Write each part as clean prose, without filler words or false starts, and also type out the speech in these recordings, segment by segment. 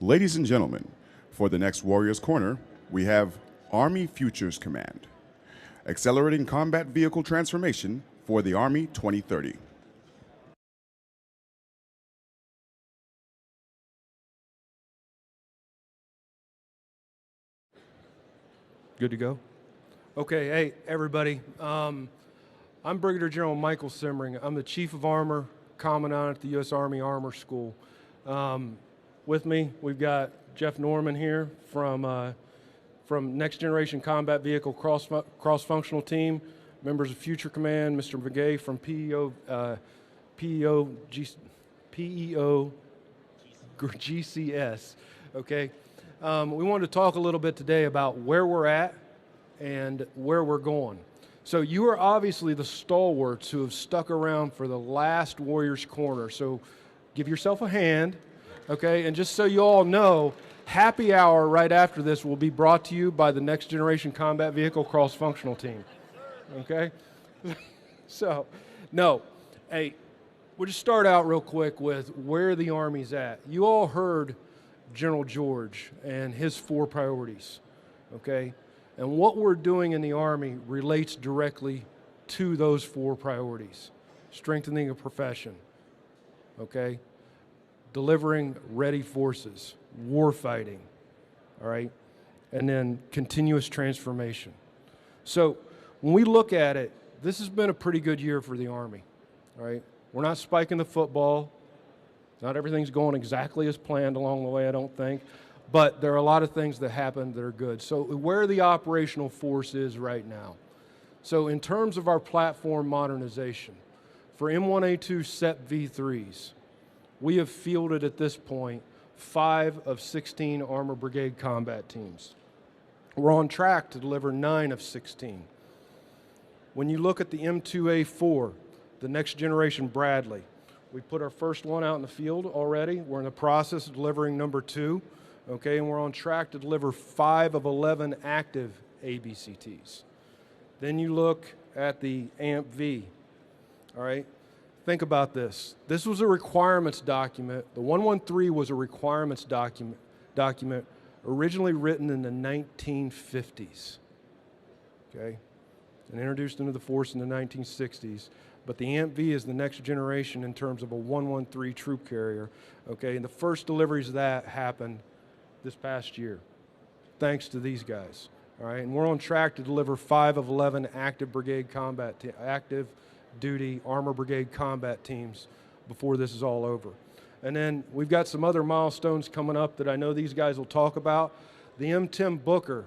Ladies and gentlemen, for the next Warriors Corner, we have Army Futures Command, accelerating combat vehicle transformation for the Army 2030. Good to go? Okay, hey, everybody. I'm Brigadier General Michael Simmering. I'm the Chief of Armor, Commandant at the U.S. Army Armor School. With me, we've got Jeff Norman here from Next Generation Combat Vehicle Cross-Functional Team, members of Future Command, Mr. McGay from PEO GCS, okay? We wanted to talk a little bit today about where we're at and where we're going. So you are obviously the stalwarts who have stuck around for the last Warriors Corner, so give yourself a hand, okay? And just so you all know, happy hour right after this will be brought to you by the Next Generation Combat Vehicle Cross-Functional Team, okay? So, no, hey, we'll just start out real quick with where the Army's at. You all heard General George and his 4 priorities, okay? And what we're doing in the Army relates directly to those 4 priorities. Strengthening a profession, okay? Delivering ready forces, war fighting, all right? And then continuous transformation. So when we look at it, this has been a pretty good year for the Army, all right? We're not spiking the football. Not everything's going exactly as planned along the way, I don't think, but there are a lot of things that happen that are good. So where the operational force is right now. So in terms of our platform modernization, for M1A2 SEP V3s, we have fielded at this point 5 of 16 Armor Brigade combat teams. We're on track to deliver 9 of 16. When you look at the M2A4, the next generation Bradley, we put our first one out in the field already. We're in the process of delivering number 2, okay, and we're on track to deliver 5 of 11 active ABCTs. Then you look at the AMP-V, all right? Think about this. This was a requirements document. The 113 was a requirements document originally written in the 1950s, okay, and introduced into the force in the 1960s. But the AMP-V is the next generation in terms of a 113 troop carrier, okay? And the first deliveries of that happened this past year, thanks to these guys, all right? And we're on track to deliver 5 of 11 active brigade combat, active duty Armor Brigade combat teams before this is all over. And then we've got some other milestones coming up that I know these guys will talk about. The M10 Booker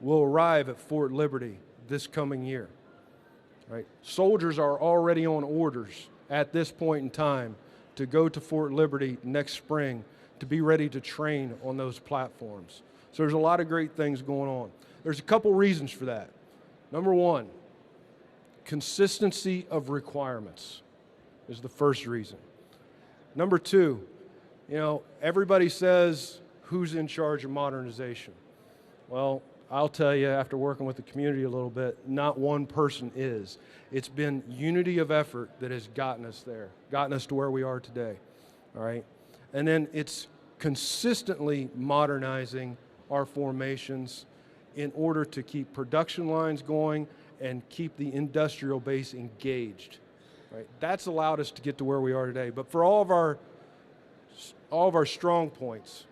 will arrive at Fort Liberty this coming year. Right. Soldiers are already on orders at this point in time to go to Fort Liberty next spring to be ready to train on those platforms. So there's a lot of great things going on. There's a couple reasons for that. Number 1, consistency of requirements is the first reason. Number 2, you know, everybody says who's in charge of modernization. Well, I'll tell you, after working with the community a little bit, not one person is. It's been unity of effort that has gotten us there, gotten us to where we are today, all right? And then it's consistently modernizing our formations in order to keep production lines going and keep the industrial base engaged, right? That's allowed us to get to where we are today. But for all of our strong points,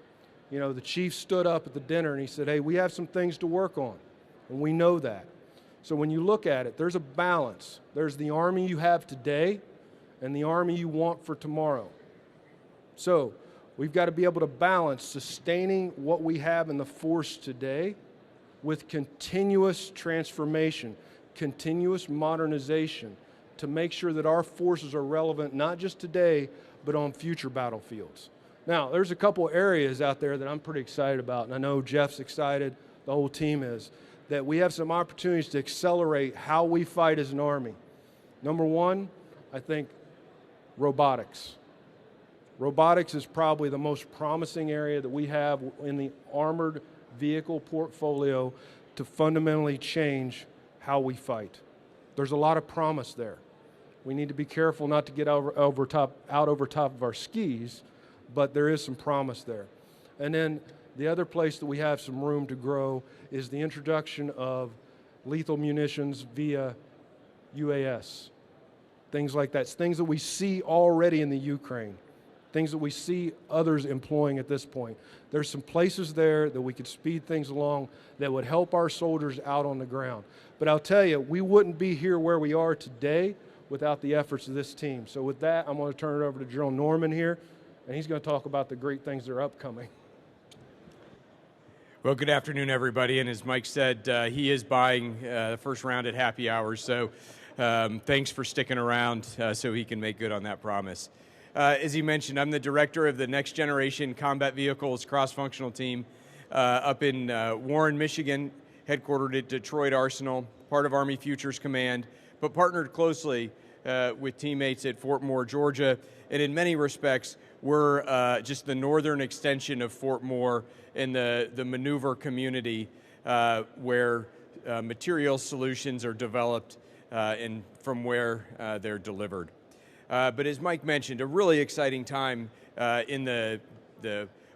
you know, the chief stood up at the dinner and he said, hey, we have some things to work on, and we know that. So when you look at it, there's a balance. There's the Army you have today and the Army you want for tomorrow. So we've got to be able to balance sustaining what we have in the force today with continuous transformation, continuous modernization to make sure that our forces are relevant not just today, but on future battlefields. Now, there's a couple areas out there that I'm pretty excited about, and I know Jeff's excited, the whole team is, that we have some opportunities to accelerate how we fight as an Army. Number 1, I think robotics. Robotics is probably the most promising area that we have in the armored vehicle portfolio to fundamentally change how we fight. There's a lot of promise there. We need to be careful not to get out over top of our skis, but there is some promise there. And then the other place that we have some room to grow is the introduction of lethal munitions via UAS. Things like that, things that we see already in the Ukraine, things that we see others employing at this point. There's some places there that we could speed things along that would help our soldiers out on the ground. But I'll tell you, we wouldn't be here where we are today without the efforts of this team. So with that, I'm going to turn it over to General Norman here, and he's going to talk about the great things that are upcoming. Well, good afternoon, everybody. And as Mike said, he is buying the first round at happy hours. So thanks for sticking around so he can make good on that promise. As he mentioned, I'm the director of the Next Generation Combat Vehicles cross-functional team up in Warren, Michigan, headquartered at Detroit Arsenal, part of Army Futures Command, but partnered closely with teammates at Fort Moore, Georgia. And in many respects, we're just the northern extension of Fort Moore in the maneuver community where material solutions are developed and from where they're delivered. But as Mike mentioned, a really exciting time in the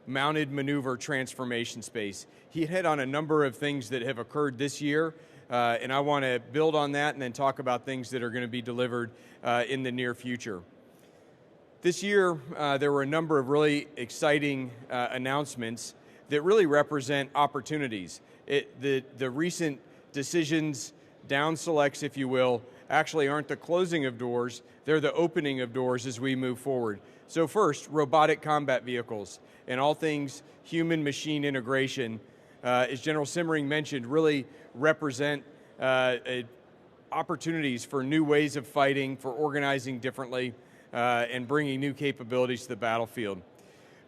mounted maneuver transformation space. He hit on a number of things that have occurred this year, and I want to build on that and then talk about things that are going to be delivered in the near future. This year, there were a number of really exciting announcements that really represent opportunities. The recent decisions, down selects, if you will, actually aren't the closing of doors, they're the opening of doors as we move forward. So first, robotic combat vehicles and all things human-machine integration, as General Simmering mentioned, really represent opportunities for new ways of fighting, for organizing differently, and bringing new capabilities to the battlefield.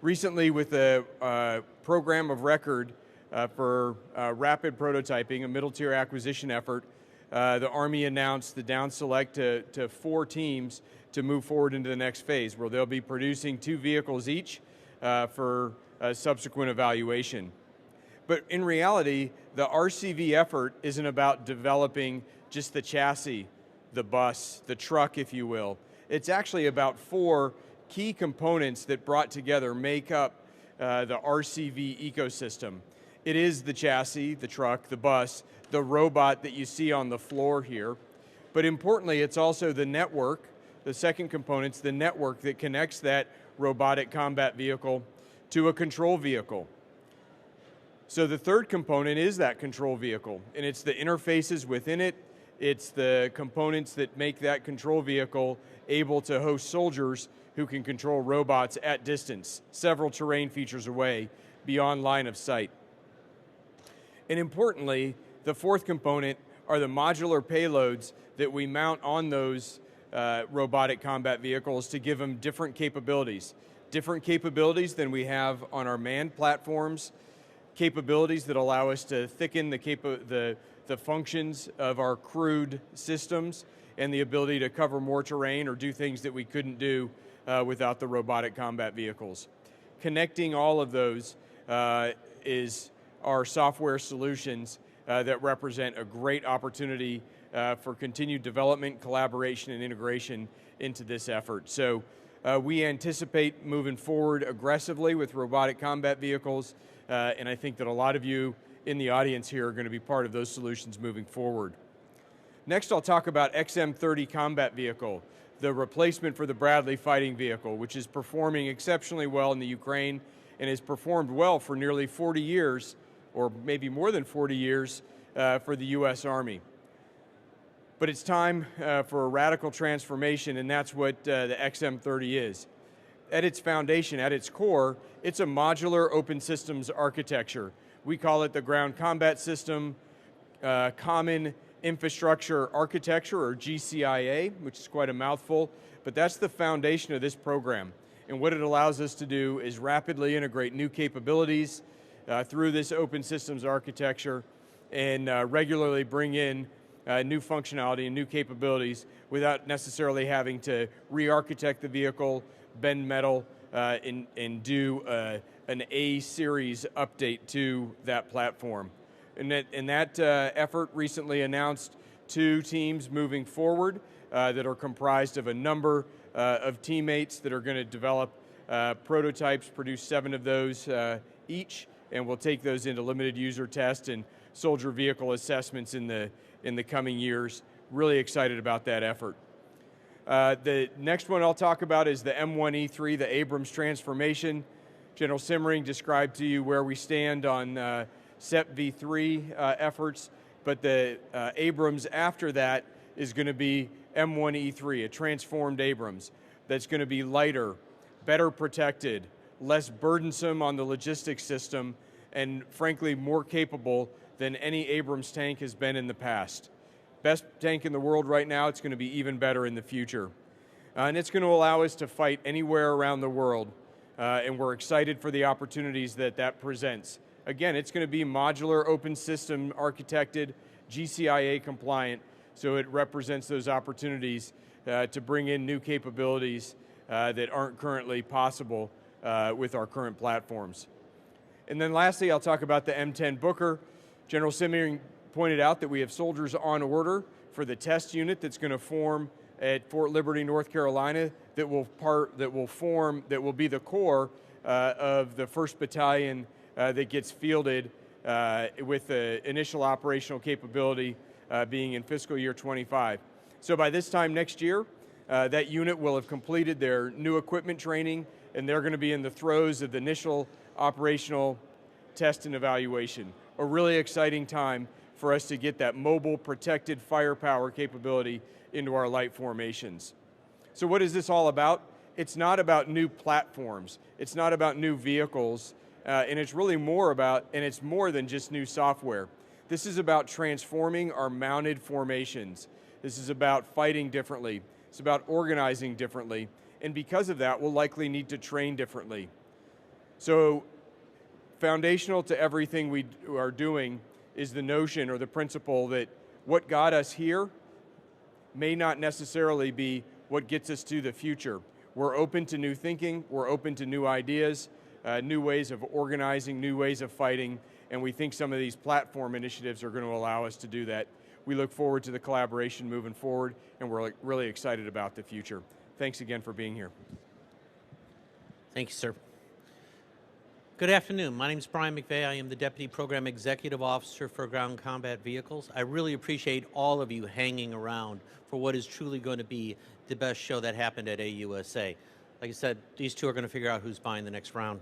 Recently, with a program of record for rapid prototyping, a middle-tier acquisition effort, the Army announced the down select to 4 teams to move forward into the next phase, where they'll be producing 2 vehicles each for subsequent evaluation. But in reality, the RCV effort isn't about developing just the chassis, the bus, the truck, if you will. It's actually about 4 key components that brought together make up the RCV ecosystem. It is the chassis, the truck, the bus, the robot that you see on the floor here. But importantly, it's also the network, the second component's the network that connects that robotic combat vehicle to a control vehicle. So the third component is that control vehicle, and it's the interfaces within it. It's the components that make that control vehicle able to host soldiers who can control robots at distance, several terrain features away, beyond line of sight. And importantly, the fourth component are the modular payloads that we mount on those robotic combat vehicles to give them different capabilities than we have on our manned platforms, capabilities that allow us to thicken the functions of our crewed systems and the ability to cover more terrain or do things that we couldn't do without the robotic combat vehicles. Connecting all of those is our software solutions that represent a great opportunity for continued development, collaboration, and integration into this effort. So we anticipate moving forward aggressively with robotic combat vehicles, and I think that a lot of you in the audience here are going to be part of those solutions moving forward. Next, I'll talk about XM30 combat vehicle, the replacement for the Bradley fighting vehicle, which is performing exceptionally well in the Ukraine and has performed well for nearly 40 years, or maybe more than 40 years, for the U.S. Army. But it's time for a radical transformation, and that's what the XM30 is. At its foundation, at its core, it's a modular open systems architecture. We call it the Ground Combat System Common Infrastructure Architecture, or GCIA, which is quite a mouthful, but that's the foundation of this program. And what it allows us to do is rapidly integrate new capabilities through this open systems architecture and regularly bring in new functionality and new capabilities without necessarily having to re-architect the vehicle, bend metal, and do an A-series update to that platform. And that effort recently announced 2 teams moving forward that are comprised of a number of teammates that are going to develop prototypes, produce 7 of those each, and we'll take those into limited user test and soldier vehicle assessments in the coming years. Really excited about that effort. The next one I'll talk about is the M1E3, the Abrams transformation. General Simmering described to you where we stand on SEP V3 efforts, but the Abrams after that is going to be M1E3, a transformed Abrams that's going to be lighter, better protected, less burdensome on the logistics system, and frankly more capable than any Abrams tank has been in the past. Best tank in the world right now, it's going to be even better in the future. And it's going to allow us to fight anywhere around the world, and we're excited for the opportunities that presents. Again, it's going to be modular, open system architected, GCIA compliant, so it represents those opportunities to bring in new capabilities that aren't currently possible with our current platforms. And then lastly, I'll talk about the M10 Booker. General Simmering pointed out that we have soldiers on order for the test unit that's going to form at Fort Liberty, North Carolina, that will be the core of the 1st Battalion that gets fielded with the initial operational capability being in fiscal year 25. So by this time next year, that unit will have completed their new equipment training, and they're going to be in the throes of the initial operational test and evaluation. A really exciting time for us to get that mobile, protected firepower capability into our light formations. So what is this all about? It's not about new platforms. It's not about new vehicles. And it's really more about, and it's more than just new software. This is about transforming our mounted formations. This is about fighting differently. It's about organizing differently. And because of that, we'll likely need to train differently. So foundational to everything we are doing is the notion or the principle that what got us here may not necessarily be what gets us to the future. We're open to new thinking, we're open to new ideas, new ways of organizing, new ways of fighting, and we think some of these platform initiatives are going to allow us to do that. We look forward to the collaboration moving forward, and we're really excited about the future. Thanks again for being here. Thank you, sir. Good afternoon. My name is Brian McVeigh. I am the Deputy Program Executive Officer for Ground Combat Vehicles. I really appreciate all of you hanging around for what is truly going to be the best show that happened at AUSA. Like I said, these two are going to figure out who's buying the next round.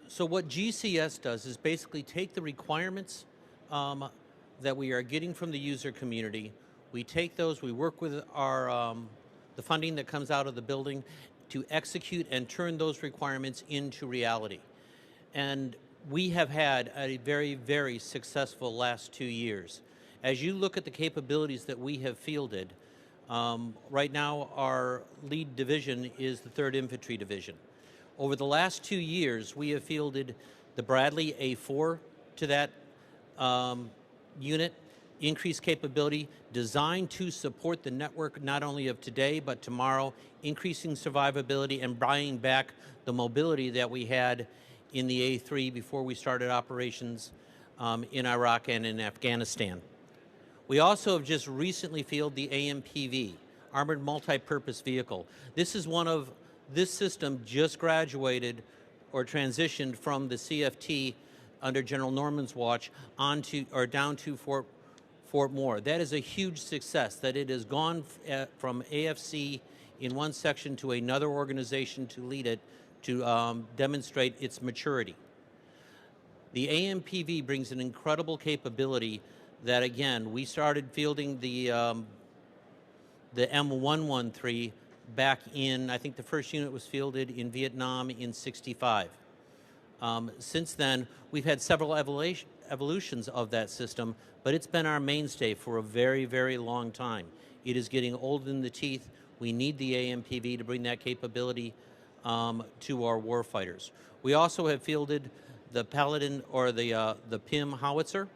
So what GCS does is basically take the requirements that we are getting from the user community. We take those, we work with our the funding that comes out of the building to execute and turn those requirements into reality. And we have had a very, very successful last 2 years. As you look at the capabilities that we have fielded, right now our lead division is the 3rd Infantry Division. Over the last 2 years, we have fielded the Bradley A4 to that unit, increased capability, designed to support the network not only of today, but tomorrow, increasing survivability and buying back the mobility that we had in the A3 before we started operations in Iraq and in Afghanistan. We also have just recently fielded the AMPV, Armored Multi-Purpose Vehicle. This system just graduated or transitioned from the CFT under General Norman's watch down to Fort Moore. That is a huge success, that it has gone from AFC in one section to another organization to lead it to demonstrate its maturity. The AMPV brings an incredible capability that, again, we started fielding the M113 back in, I think the first unit was fielded in Vietnam in '65. Since then, we've had several evolutions of that system, but it's been our mainstay for a very, very long time. It is getting old in the teeth. We need the AMPV to bring that capability to our warfighters. We also have fielded the Paladin or the PIM howitzer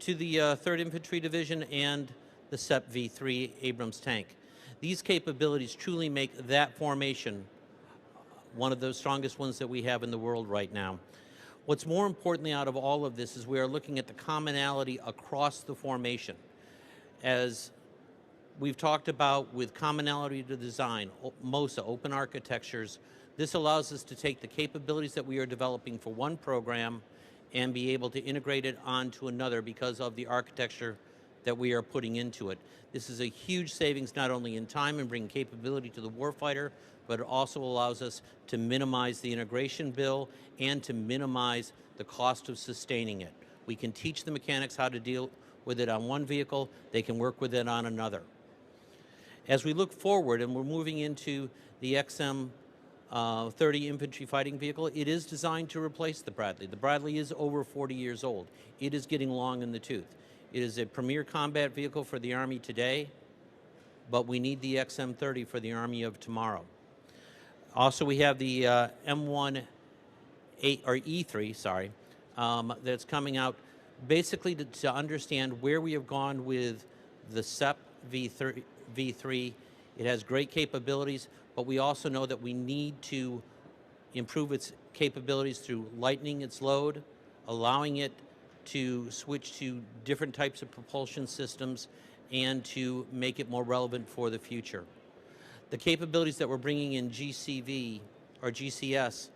to the 3rd Infantry Division and the SEP V3 Abrams tank. These capabilities truly make that formation one of the strongest ones that we have in the world right now. What's more importantly out of all of this is we are looking at the commonality across the formation. As we've talked about with commonality to design, MOSA, open architectures. This allows us to take the capabilities that we are developing for one program and be able to integrate it onto another because of the architecture that we are putting into it. This is a huge savings not only in time and bringing capability to the warfighter, but it also allows us to minimize the integration bill and to minimize the cost of sustaining it. We can teach the mechanics how to deal with it on one vehicle, they can work with it on another. As we look forward and we're moving into the XM 30 infantry fighting vehicle, it is designed to replace the Bradley. The Bradley is over 40 years old. It is getting long in the tooth. It is a premier combat vehicle for the Army today, but we need the XM 30 for the Army of tomorrow. Also, we have the M1 or E3, sorry, that's coming out basically to understand where we have gone with the SEP V3. It has great capabilities, but we also know that we need to improve its capabilities through lightening its load, allowing it to switch to different types of propulsion systems, and to make it more relevant for the future. The capabilities that we're bringing in GCV or GCS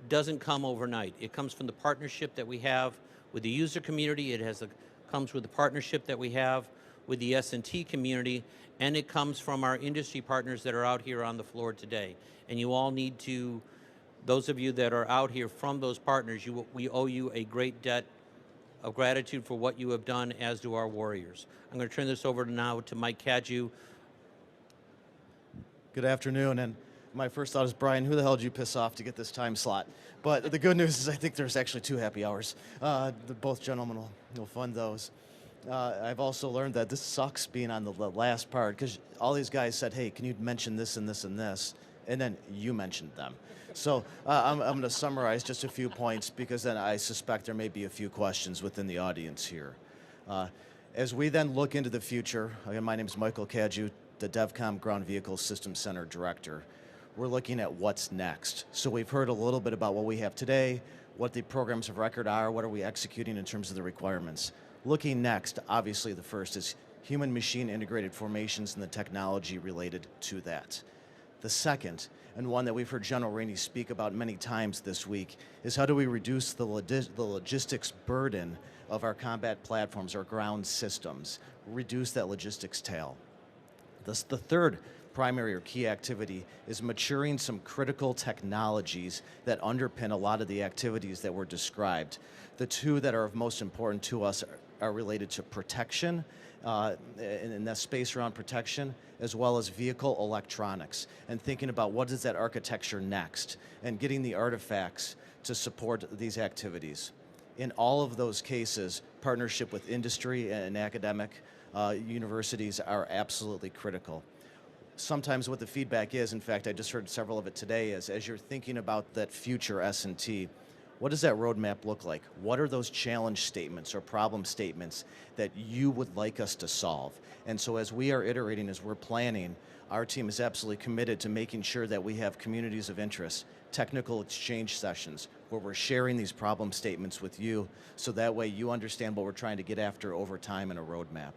doesn't come overnight. It comes from the partnership that we have with the user community. It comes with the partnership that we have with the S&T community, and it comes from our industry partners that are out here on the floor today. And you all need to, those of you that are out here from those partners, we owe you a great debt of gratitude for what you have done, as do our warriors. I'm going to turn this over now to Mike Cadju. Good afternoon, and my first thought is, Brian, who the hell did you piss off to get this time slot? But the good news is I think there's actually 2 happy hours. Both gentlemen will fund those. I've also learned that this sucks being on the last part, because all these guys said, hey, can you mention this and this and this? And then you mentioned them. So I'm going to summarize just a few points, because then I suspect there may be a few questions within the audience here. As we then look into the future, again, my name is Michael Cadju, the DevCom Ground Vehicle Systems Center Director. We're looking at what's next. So we've heard a little bit about what we have today, what the programs of record are, what are we executing in terms of the requirements. Looking next, obviously the first is human-machine integrated formations and the technology related to that. The second, and one that we've heard General Rainey speak about many times this week, is how do we reduce the logistics burden of our combat platforms, our ground systems, reduce that logistics tail. The third primary or key activity is maturing some critical technologies that underpin a lot of the activities that were described. The 2 that are of most important to us are related to protection, in that space around protection, as well as vehicle electronics, and thinking about what is that architecture next, and getting the artifacts to support these activities. In all of those cases, partnership with industry and academic universities are absolutely critical. Sometimes what the feedback is, in fact, I just heard several of it today, is as you're thinking about that future S&T, what does that roadmap look like? What are those challenge statements or problem statements that you would like us to solve? And so as we are iterating, as we're planning, our team is absolutely committed to making sure that we have communities of interest, technical exchange sessions, where we're sharing these problem statements with you, so that way you understand what we're trying to get after over time in a roadmap.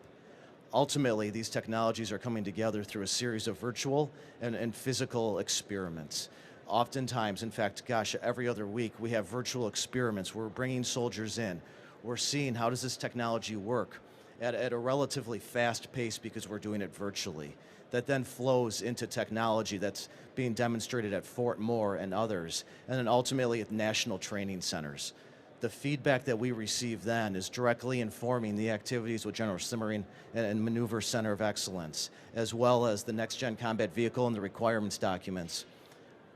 Ultimately, these technologies are coming together through a series of virtual and physical experiments. Oftentimes, in fact, gosh, every other week we have virtual experiments. We're bringing soldiers in. We're seeing how does this technology work at a relatively fast pace because we're doing it virtually. That then flows into technology that's being demonstrated at Fort Moore and others, and then ultimately at national training centers. The feedback that we receive then is directly informing the activities with General Simmering and Maneuver Center of Excellence, as well as the Next Gen Combat Vehicle and the requirements documents.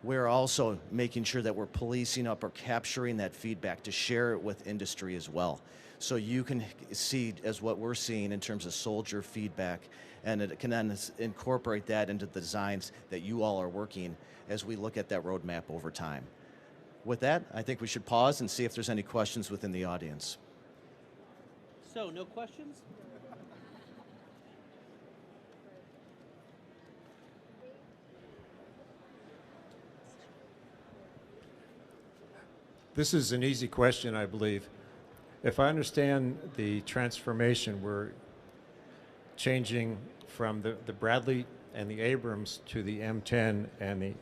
We're also making sure that we're policing up or capturing that feedback to share it with industry as well. So you can see as what we're seeing in terms of soldier feedback, and it can then incorporate that into the designs that you all are working as we look at that roadmap over time. With that, I think we should pause and see if there's any questions within the audience. So, no questions? This is an easy question, I believe. If I understand the transformation, we're changing from the Bradley and the Abrams to the M10 and the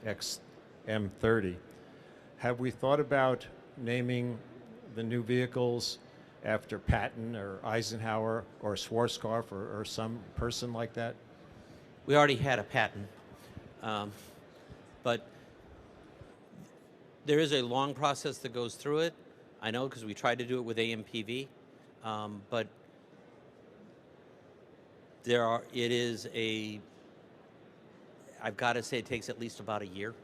XM30. Have we thought about naming the new vehicles after Patton or Eisenhower or Schwarzkopf or some person like that? We already had a Patton, but there is a long process that goes through it. I know because we tried to do it with AMPV, but I've got to say it takes at least about a year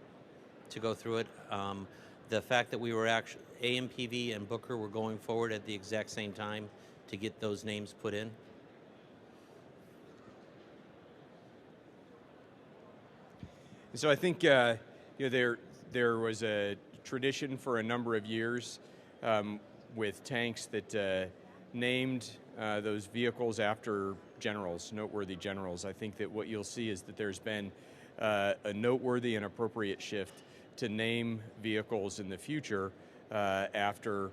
to go through it. The fact that we were actually, AMPV and Booker were going forward at the exact same time to get those names put in. So I think there was a tradition for a number of years with tanks that named those vehicles after generals, noteworthy generals. I think that what you'll see is that there's been a noteworthy and appropriate shift to name vehicles in the future after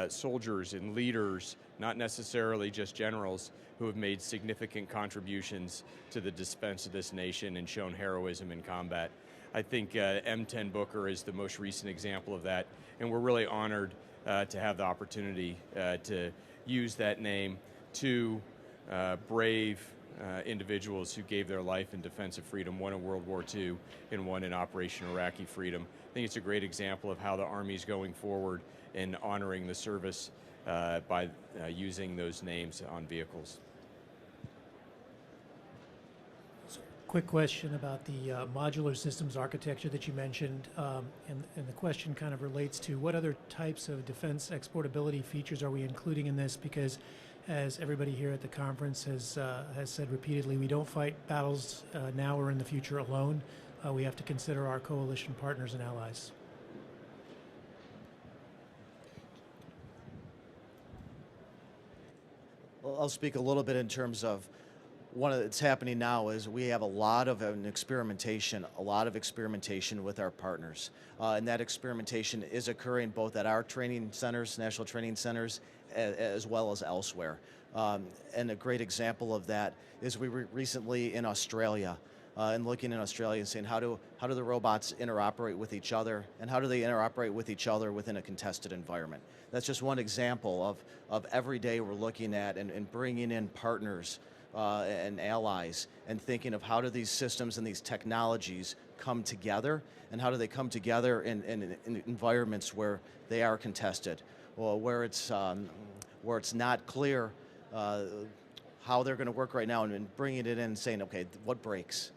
soldiers and leaders, not necessarily just generals, who have made significant contributions to the defense of this nation and shown heroism in combat. I think M10 Booker is the most recent example of that, and we're really honored to have the opportunity to use that name to brave individuals who gave their life in defense of freedom, one in World War II and one in Operation Iraqi Freedom. I think it's a great example of how the Army's going forward in honoring the service by using those names on vehicles. Quick question about the modular systems architecture that you mentioned, and the question kind of relates to what other types of defense exportability features are we including in this, because as everybody here at the conference has said repeatedly, we don't fight battles now or in the future alone. We have to consider our coalition partners and allies. Well, I'll speak a little bit in terms of that's happening now is we have a lot of experimentation with our partners. And that experimentation is occurring both at our training centers, national training centers, as well as elsewhere. And a great example of that is we were recently in Australia and looking in Australia and saying how do the robots interoperate with each other, and how do they interoperate with each other within a contested environment. That's just one example of every day we're looking at and bringing in partners and allies and thinking of how do these systems and these technologies come together, and how do they come together in environments where they are contested, or where it's not clear how they're going to work right now, and bringing it in and saying, okay, what breaks?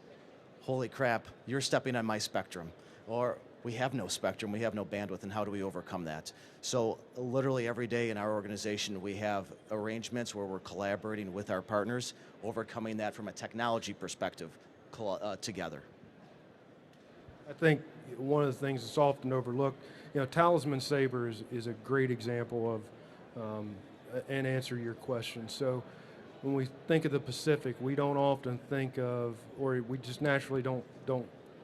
Holy crap, you're stepping on my spectrum. Or we have no spectrum, we have no bandwidth, and how do we overcome that? So literally every day in our organization we have arrangements where we're collaborating with our partners, overcoming that from a technology perspective together. I think one of the things that's often overlooked, Talisman Sabre is a great example of, and answer your question. So when we think of the Pacific, we don't often think of, or we just naturally don't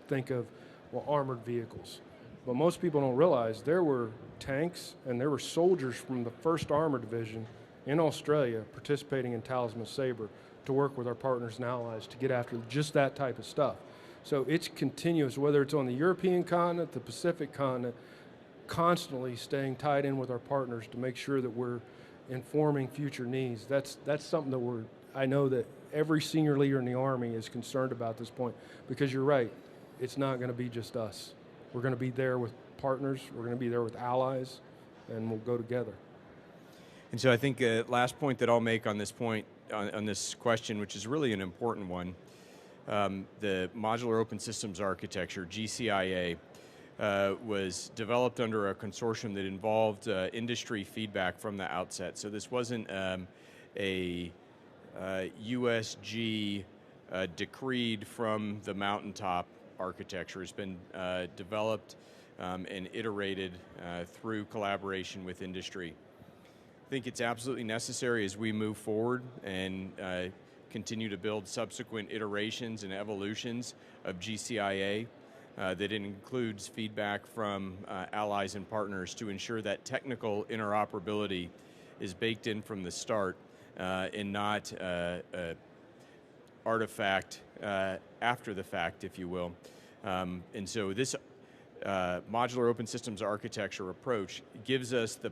think of, well, armored vehicles. But most people don't realize there were tanks and there were soldiers from the 1st Armored Division in Australia participating in Talisman Sabre to work with our partners and allies to get after just that type of stuff. So it's continuous, whether it's on the European continent, the Pacific continent, constantly staying tied in with our partners to make sure that we're informing future needs. That's something that I know that every senior leader in the Army is concerned about at this point, because you're right, it's not going to be just us. We're going to be there with partners, we're going to be there with allies, and we'll go together. And so I think last point that I'll make on this point, on this question, which is really an important one, the Modular Open Systems Architecture, GCIA, was developed under a consortium that involved industry feedback from the outset. So this wasn't a USG decreed from the mountaintop architecture. It's been developed and iterated through collaboration with industry. I think it's absolutely necessary as we move forward and continue to build subsequent iterations and evolutions of GCIA that includes feedback from allies and partners to ensure that technical interoperability is baked in from the start and not artifact after the fact, if you will. And so this modular open systems architecture approach gives us the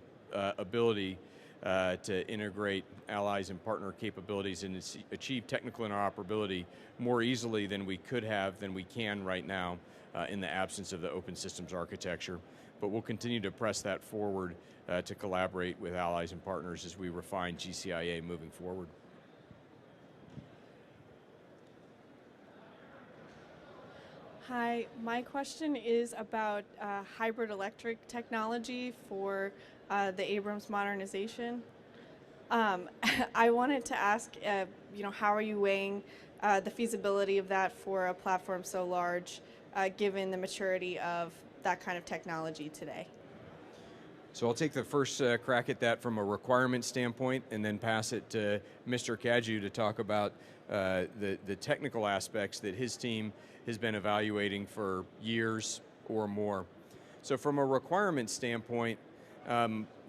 ability to integrate allies and partner capabilities and achieve technical interoperability more easily than we can right now in the absence of the open systems architecture. But we'll continue to press that forward to collaborate with allies and partners as we refine GCIA moving forward. Hi, my question is about hybrid electric technology for the Abrams modernization. I wanted to ask, how are you weighing the feasibility of that for a platform so large, given the maturity of that kind of technology today? So I'll take the first crack at that from a requirement standpoint and then pass it to Mr. Cadieux to talk about the technical aspects that his team has been evaluating for years or more. So from a requirement standpoint,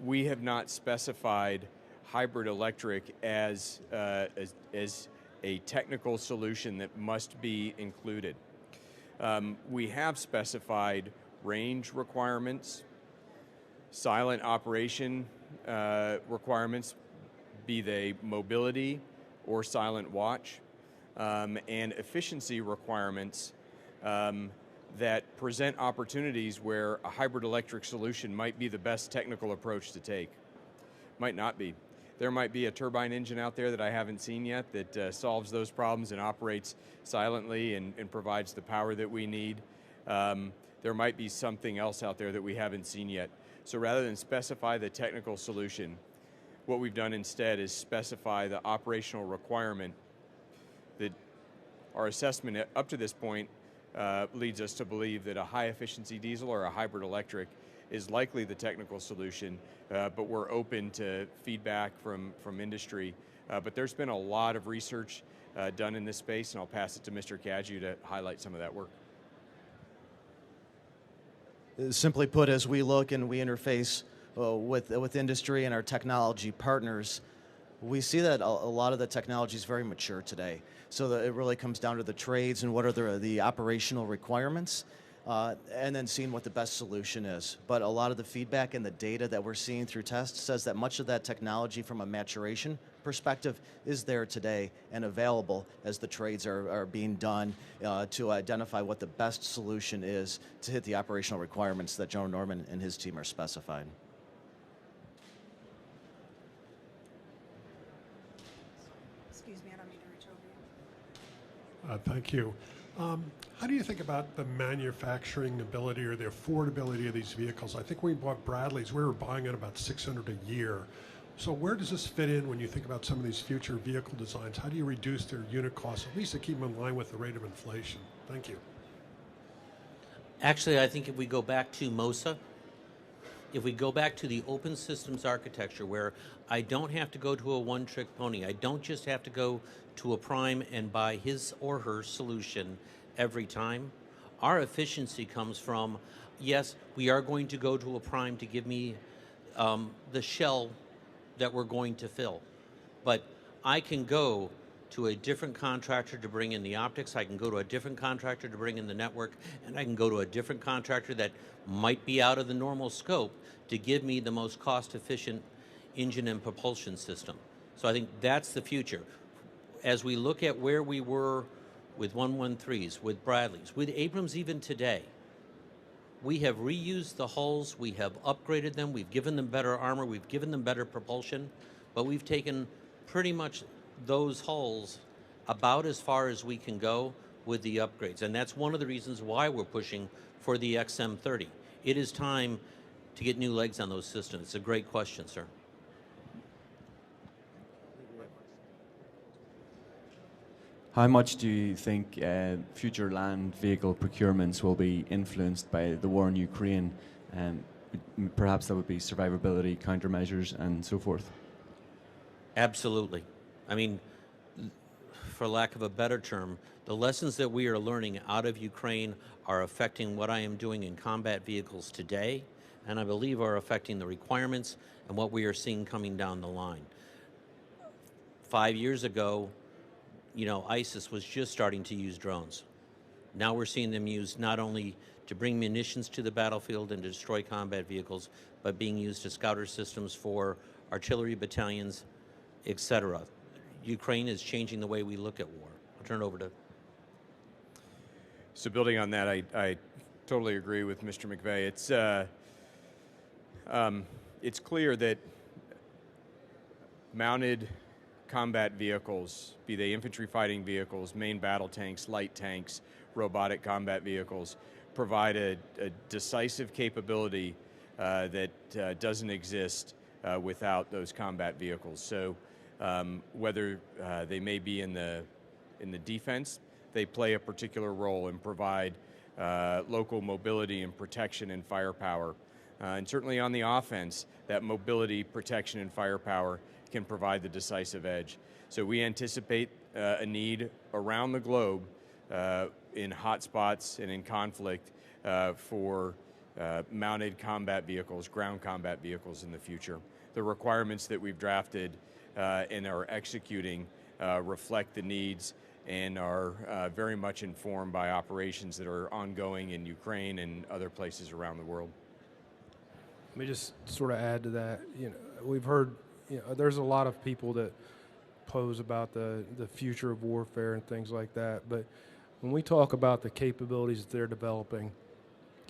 we have not specified hybrid electric as a technical solution that must be included. We have specified range requirements, silent operation requirements, be they mobility or silent watch, and efficiency requirements that present opportunities where a hybrid electric solution might be the best technical approach to take. Might not be. There might be a turbine engine out there that I haven't seen yet that solves those problems and operates silently and provides the power that we need. There might be something else out there that we haven't seen yet. So rather than specify the technical solution, what we've done instead is specify the operational requirement that our assessment up to this point leads us to believe that a high efficiency diesel or a hybrid electric is likely the technical solution, but we're open to feedback from industry. But there's been a lot of research done in this space, and I'll pass it to Mr. Cadieux to highlight some of that work. Simply put, as we look and we interface with industry and our technology partners, we see that a lot of the technology is very mature today. So that it really comes down to the trades and what are the operational requirements, and then seeing what the best solution is. But a lot of the feedback and the data that we're seeing through tests says that much of that technology from a maturation perspective is there today and available as the trades are being done to identify what the best solution is to hit the operational requirements that Joe Norman and his team are specifying. Excuse me, I don't mean to reach over you. Thank you. How do you think about the manufacturing ability or the affordability of these vehicles? I think when we bought Bradley's, we were buying at about $600 a year. So where does this fit in when you think about some of these future vehicle designs? How do you reduce their unit costs, at least to keep them in line with the rate of inflation? Thank you. Actually, I think if we go back to MOSA, if we go back to the open systems architecture where I don't have to go to a one-trick pony, I don't just have to go to a prime and buy his or her solution every time. Our efficiency comes from, yes, we are going to go to a prime to give me the shell that we're going to fill. But I can go to a different contractor to bring in the optics, I can go to a different contractor to bring in the network, and I can go to a different contractor that might be out of the normal scope to give me the most cost-efficient engine and propulsion system. So I think that's the future. As we look at where we were with 113s, with Bradleys, with Abrams even today, we have reused the hulls, we have upgraded them, we've given them better armor, we've given them better propulsion, but we've taken pretty much those hulls about as far as we can go with the upgrades. And that's one of the reasons why we're pushing for the XM30. It is time to get new legs on those systems. It's a great question, sir. How much do you think future land vehicle procurements will be influenced by the war in Ukraine? Perhaps that would be survivability, countermeasures, and so forth. Absolutely. I mean, for lack of a better term, the lessons that we are learning out of Ukraine are affecting what I am doing in combat vehicles today, and I believe are affecting the requirements and what we are seeing coming down the line. 5 years ago, ISIS was just starting to use drones. Now we're seeing them used not only to bring munitions to the battlefield and to destroy combat vehicles, but being used as scouter systems for artillery battalions, etc. Ukraine is changing the way we look at war. I'll turn it over to... So building on that, I totally agree with Mr. McVeigh. It's clear that mounted combat vehicles, be they infantry fighting vehicles, main battle tanks, light tanks, robotic combat vehicles, provide a decisive capability that doesn't exist without those combat vehicles. So whether they may be in the defense, they play a particular role and provide local mobility and protection and firepower. And certainly on the offense, that mobility, protection, and firepower can provide the decisive edge. So we anticipate a need around the globe in hotspots and in conflict for mounted combat vehicles, ground combat vehicles in the future. The requirements that we've drafted and are executing reflect the needs and are very much informed by operations that are ongoing in Ukraine and other places around the world. Let me just sort of add to that. We've heard, there's a lot of people that pose about the future of warfare and things like that, but when we talk about the capabilities that they're developing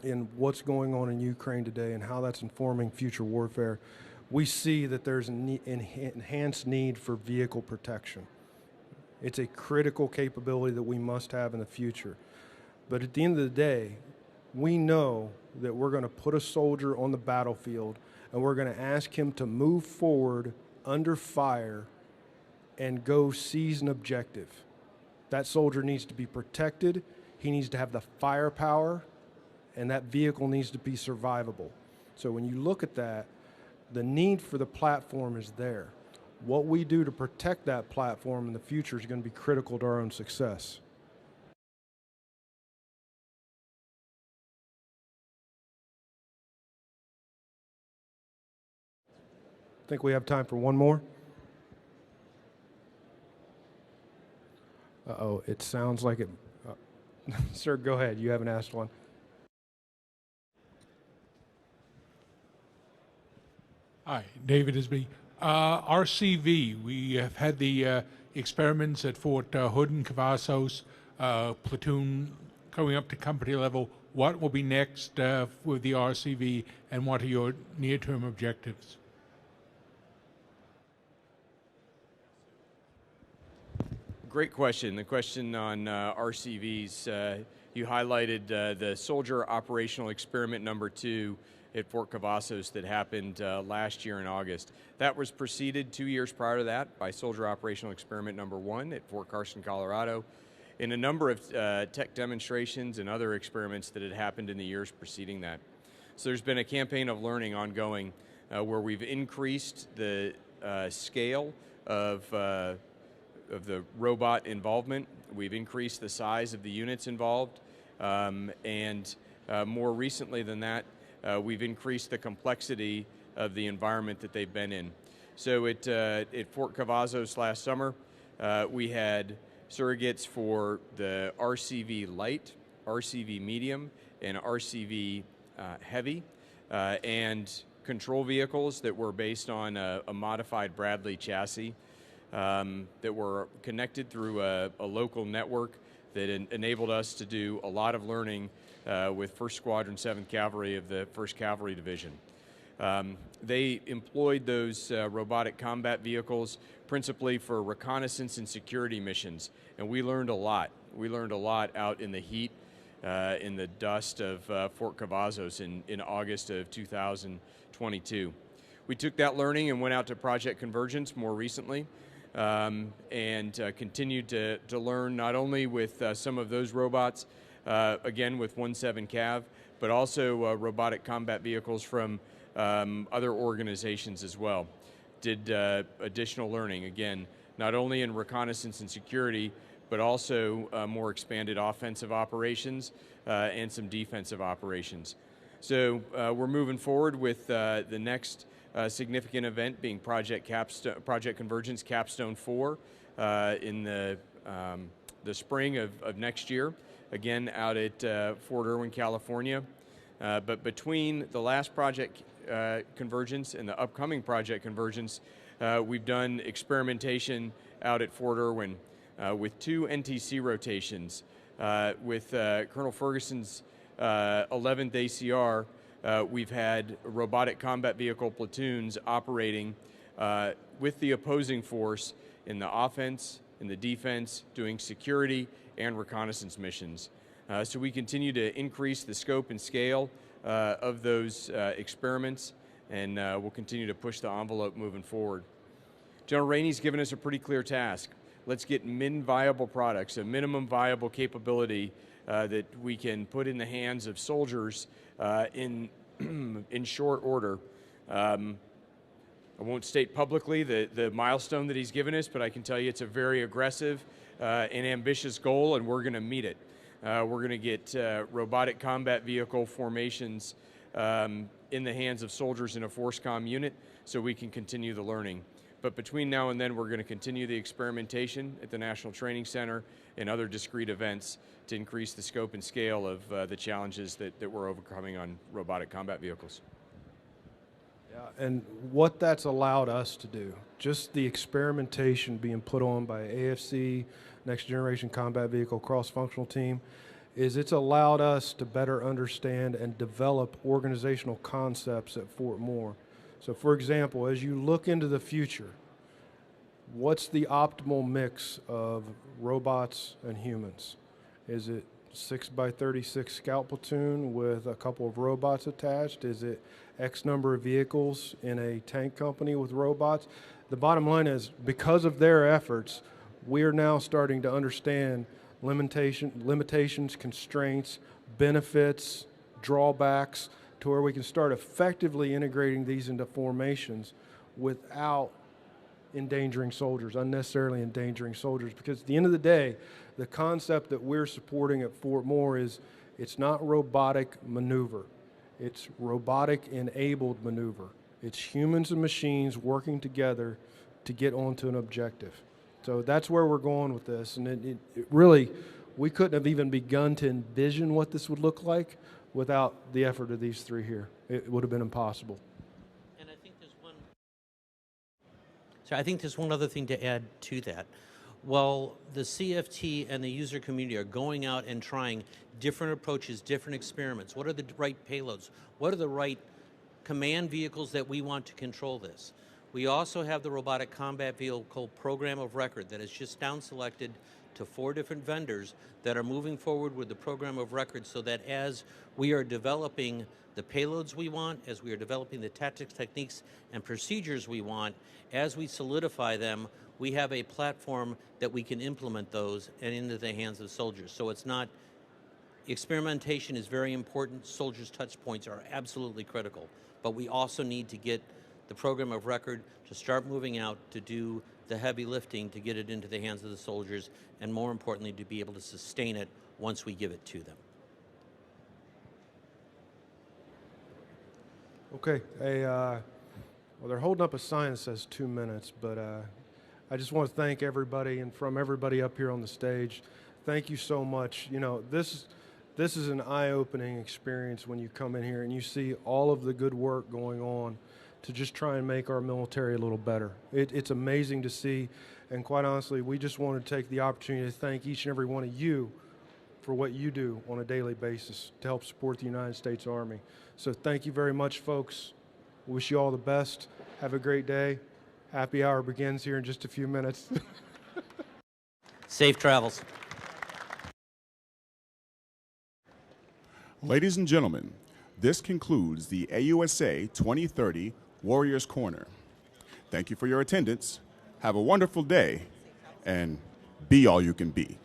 and what's going on in Ukraine today and how that's informing future warfare, we see that there's an enhanced need for vehicle protection. It's a critical capability that we must have in the future. But at the end of the day, we know that we're going to put a soldier on the battlefield and we're going to ask him to move forward under fire and go seize an objective. That soldier needs to be protected, he needs to have the firepower, and that vehicle needs to be survivable. So when you look at that, the need for the platform is there. What we do to protect that platform in the future is going to be critical to our own success. I think we have time for one more. Uh-oh, it sounds like it. Sir, go ahead. You haven't asked one. Hi, David Isby. RCV, we have had the experiments at Fort Hood and Cavazos, platoon going up to company level. What will be next with the RCV, and what are your near-term objectives? Great question. The question on RCVs, you highlighted the Soldier Operational Experiment number 2 at Fort Cavazos that happened last year in August. That was preceded 2 years prior to that by Soldier Operational Experiment number 1 at Fort Carson, Colorado, and a number of tech demonstrations and other experiments that had happened in the years preceding that. So there's been a campaign of learning ongoing where we've increased the scale of the robot involvement. We've increased the size of the units involved, and more recently than that, we've increased the complexity of the environment that they've been in. So at Fort Cavazos last summer, we had surrogates for the RCV Light, RCV Medium, and RCV Heavy, and control vehicles that were based on a modified Bradley chassis that were connected through a local network that enabled us to do a lot of learning with 1st Squadron 7th Cavalry of the 1st Cavalry Division. They employed those robotic combat vehicles principally for reconnaissance and security missions, and we learned a lot. We learned a lot out in the heat, in the dust of Fort Cavazos in August of 2022. We took that learning and went out to Project Convergence more recently, and continued to learn not only with some of those robots, again with 1-7 Cav, but also robotic combat vehicles from other organizations as well. Did additional learning, again, not only in reconnaissance and security, but also more expanded offensive operations and some defensive operations. So we're moving forward with the next significant event being Project Convergence Capstone 4 in the the spring of next year, again out at Fort Irwin, California. But between the last project convergence and the upcoming project convergence, we've done experimentation out at Fort Irwin with 2 NTC rotations. With Colonel Ferguson's 11th ACR, we've had robotic combat vehicle platoons operating with the opposing force in the offense, in the defense, doing security and reconnaissance missions. So we continue to increase the scope and scale of those experiments, and we'll continue to push the envelope moving forward. General Rainey's given us a pretty clear task. Let's get min-viable products, a minimum viable capability that we can put in the hands of soldiers in short order. I won't state publicly the milestone that he's given us, but I can tell you it's a very aggressive and ambitious goal, and we're going to meet it. We're going to get robotic combat vehicle formations in the hands of soldiers in a FORSCOM unit so we can continue the learning. But between now and then, we're going to continue the experimentation at the National Training Center and other discrete events to increase the scope and scale of the challenges that we're overcoming on robotic combat vehicles. Yeah, and what that's allowed us to do, just the experimentation being put on by AFC, Next Generation Combat Vehicle Cross-Functional Team, is it's allowed us to better understand and develop organizational concepts at Fort Moore. So for example, as you look into the future, what's the optimal mix of robots and humans? Is it 6x36 scout platoon with a couple of robots attached? Is it X number of vehicles in a tank company with robots? The bottom line is, because of their efforts, we are now starting to understand limitations, constraints, benefits, drawbacks, to where we can start effectively integrating these into formations without endangering soldiers, unnecessarily endangering soldiers. Because at the end of the day, the concept that we're supporting at Fort Moore is it's not robotic maneuver. It's robotic enabled maneuver. It's humans and machines working together to get onto an objective. So that's where we're going with this. And it really, we couldn't have even begun to envision what this would look like without the effort of these 3 here. It would have been impossible. And I think there's one other thing to add to that. While the CFT and the user community are going out and trying different approaches, different experiments, what are the right payloads? What are the right command vehicles that we want to control this? We also have the robotic combat vehicle program of record that is just down selected to 4 different vendors that are moving forward with the program of record, so that as we are developing the payloads we want, as we are developing the tactics, techniques, and procedures we want, as we solidify them, we have a platform that we can implement those and into the hands of soldiers. So it's not, experimentation is very important, soldiers' touch points are absolutely critical, but we also need to get the program of record to start moving out to do the heavy lifting to get it into the hands of the soldiers, and more importantly, to be able to sustain it once we give it to them. Okay, well, they're holding up a sign that says 2 minutes, but I just want to thank everybody, and from everybody up here on the stage, thank you so much. You know, this is an eye-opening experience when you come in here and you see all of the good work going on to just try and make our military a little better. It's amazing to see, and quite honestly, we just want to take the opportunity to thank each and every one of you for what you do on a daily basis to help support the United States Army. So thank you very much, folks. Wish you all the best. Have a great day. Happy hour begins here in just a few minutes. Safe travels. Ladies and gentlemen, this concludes the AUSA 2030 Warriors Corner. Thank you for your attendance. Have a wonderful day, and be all you can be.